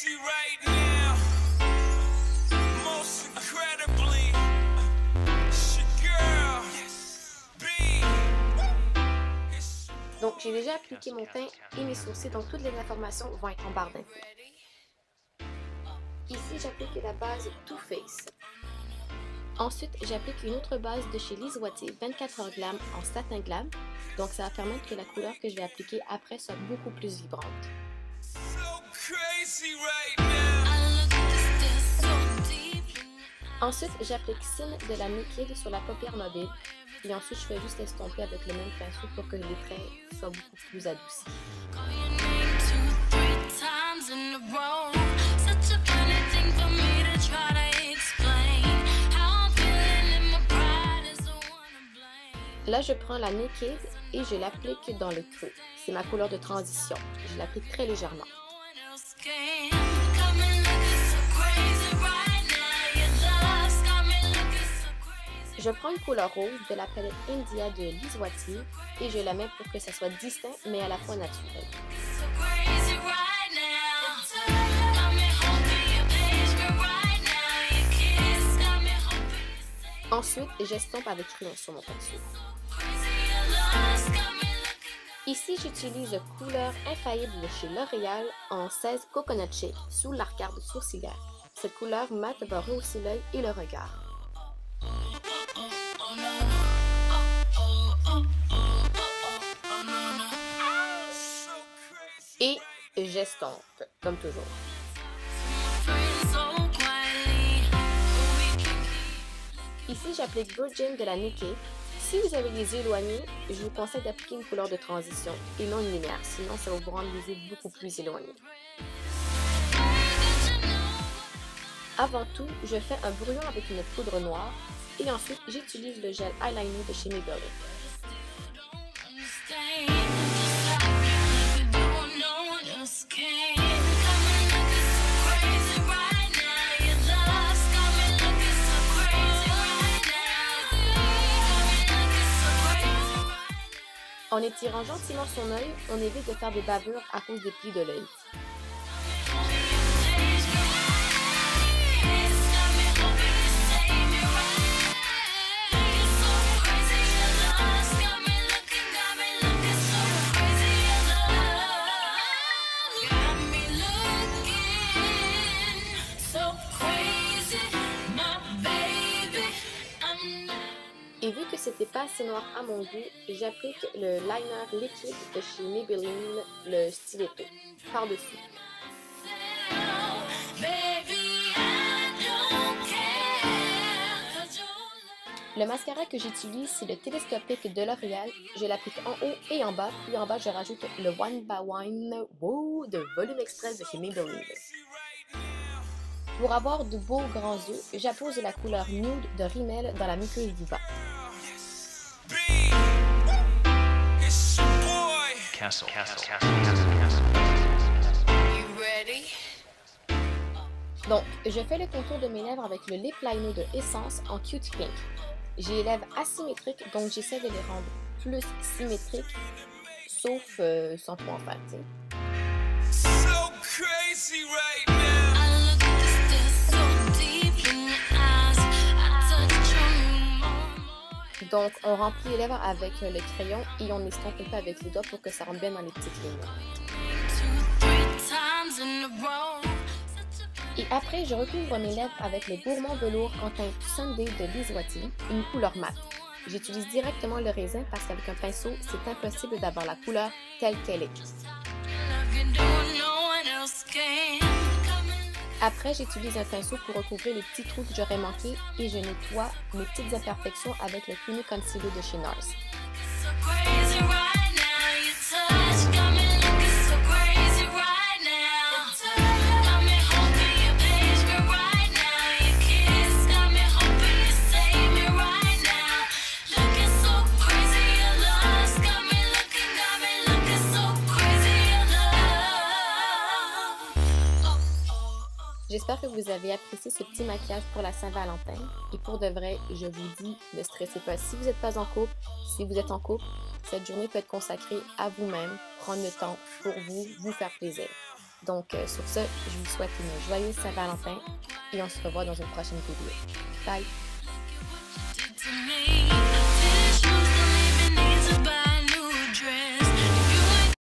crazy right now. Most incredibly, it's your girl, B. Donc, j'ai déjà appliqué mon teint et mes sourcils, donc toutes les informations vont être en barre d'infos. Ici, j'applique la base Too Faced. Ensuite, j'applique une autre base de chez Lise Wattier, 24 Heures Glam en satin glam. Donc, ça va permettre que la couleur que je vais appliquer après soit beaucoup plus vibrante. Ensuite, j'applique Sin de la Naked sur la paupière mobile. Et ensuite, je fais juste estomper avec le même pinceau pour que les traits soient beaucoup plus adoucis. Là, je prends la Naked et je l'applique dans le creux. C'est ma couleur de transition. Je l'applique très légèrement. Je prends une couleur rose de la palette India de Lise Wattier et je la mets pour que ça soit distinct mais à la fois naturel. Ensuite, j'estompe avec crayon sur mon pinceau. Ici, j'utilise couleur infaillible de chez L'Oréal en 16 Coconut Shake sous l'arcade sourcilière. Cette couleur mat va rehausser l'œil et le regard. Et j'estompe, comme toujours. Ici, j'applique Virgin de la Naked. Si vous avez les yeux éloignés, je vous conseille d'appliquer une couleur de transition et non une lumière, sinon ça va vous rendre les yeux beaucoup plus éloignés. Avant tout, je fais un brouillon avec une poudre noire et ensuite j'utilise le gel eyeliner de chez Maybelline. En étirant gentiment son œil, on évite de faire des bavures à cause des plis de l'œil. Et vu que c'était pas assez noir à mon goût, j'applique le liner liquide de chez Maybelline, le Stiletto, par-dessus. Le mascara que j'utilise, c'est le télescopique de L'Oréal. Je l'applique en haut et en bas, puis en bas, je rajoute le One by One Wow de Volume Express de chez Maybelline. Pour avoir de beaux grands yeux, j'appose la couleur Nude de Rimmel dans la muqueuse du bas. Donc, je fais le contour de mes lèvres avec le lip liner de Essence en Cute Pink. J'ai les lèvres asymétriques, donc j'essaie de les rendre plus symétriques, sauf sans trop en faire, tu sais. Donc, on remplit les lèvres avec le crayon et on estompe un peu avec les doigts pour que ça rentre bien dans les petites lignes. Et après, je recouvre mes lèvres avec le Gourmand Velours Quentin Sunday de Lise Wattier, une couleur mate. J'utilise directement le raisin parce qu'avec un pinceau, c'est impossible d'avoir la couleur telle qu'elle est. Après, j'utilise un pinceau pour recouvrir les petits trous que j'aurais manqués et je nettoie mes petites imperfections avec le Creamy Concealer de chez NARS. J'espère que vous avez apprécié ce petit maquillage pour la Saint-Valentin. Et pour de vrai, je vous dis, ne stressez pas. Si vous n'êtes pas en couple, si vous êtes en couple, cette journée peut être consacrée à vous-même, prendre le temps pour vous, vous faire plaisir. Donc, sur ce, je vous souhaite une joyeuse Saint-Valentin et on se revoit dans une prochaine vidéo. Bye!